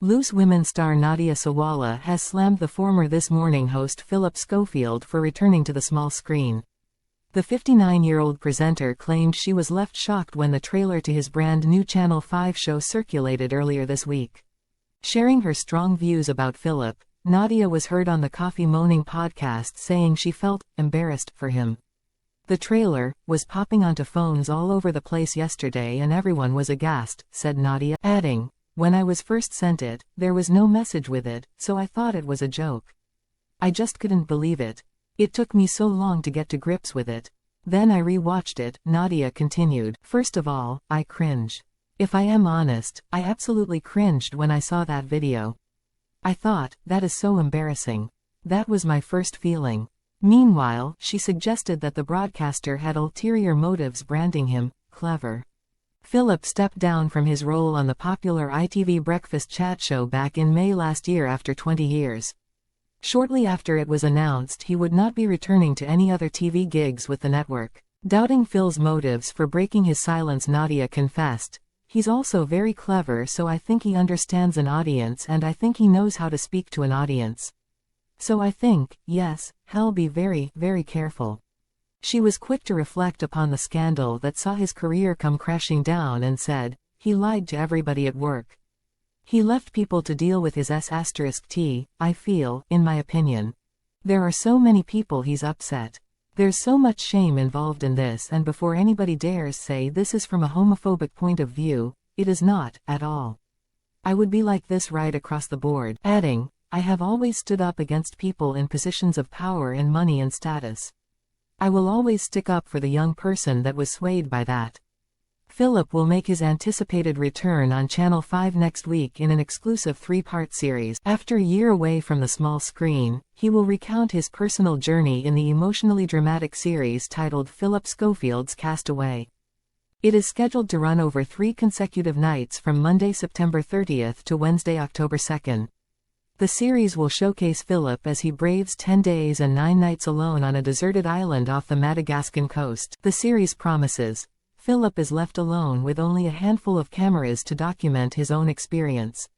Loose Women star Nadia Sawalha has slammed the former This Morning host Phillip Schofield for returning to the small screen. The 59-year-old presenter claimed she was left shocked when the trailer to his brand new Channel 5 show circulated earlier this week. Sharing her strong views about Phillip, Nadia was heard on the Coffee Moaning podcast saying she felt embarrassed for him. The trailer was popping onto phones all over the place yesterday and everyone was aghast, said Nadia, adding, "When I was first sent it, there was no message with it, so I thought it was a joke. I just couldn't believe it. It took me so long to get to grips with it. Then I re-watched it," Nadia continued. "First of all, I cringe. If I am honest, I absolutely cringed when I saw that video. I thought, that is so embarrassing. That was my first feeling." Meanwhile, she suggested that the broadcaster had ulterior motives branding him clever. Phillip stepped down from his role on the popular ITV breakfast chat show back in May last year after 20 years. Shortly after it was announced he would not be returning to any other TV gigs with the network. Doubting Phil's motives for breaking his silence, Nadia confessed, "He's also very clever, so I think he understands an audience and I think he knows how to speak to an audience. So I think, yes, he'll be very, very careful." She was quick to reflect upon the scandal that saw his career come crashing down and said, "He lied to everybody at work. He left people to deal with his s*t, I feel, in my opinion. There are so many people he's upset. There's so much shame involved in this, and before anybody dares say this is from a homophobic point of view, it is not, at all. I would be like this right across the board," adding, "I have always stood up against people in positions of power and money and status. I will always stick up for the young person that was swayed by that." Phillip will make his anticipated return on Channel 5 next week in an exclusive 3-part series. After a year away from the small screen, he will recount his personal journey in the emotionally dramatic series titled Phillip Schofield's Cast Away. It is scheduled to run over 3 consecutive nights from Monday, September 30th to Wednesday, October 2nd. The series will showcase Phillip as he braves 10 days and 9 nights alone on a deserted island off the Madagascan coast. The series promises, Phillip is left alone with only a handful of cameras to document his own experience.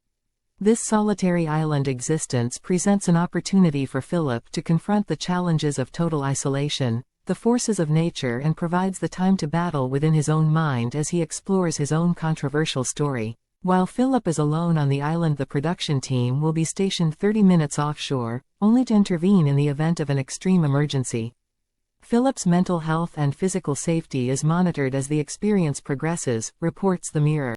This solitary island existence presents an opportunity for Phillip to confront the challenges of total isolation, the forces of nature, and provides the time to battle within his own mind as he explores his own controversial story. While Phillip is alone on the island, the production team will be stationed 30 minutes offshore, only to intervene in the event of an extreme emergency. Phillip's mental health and physical safety is monitored as the experience progresses, reports The Mirror.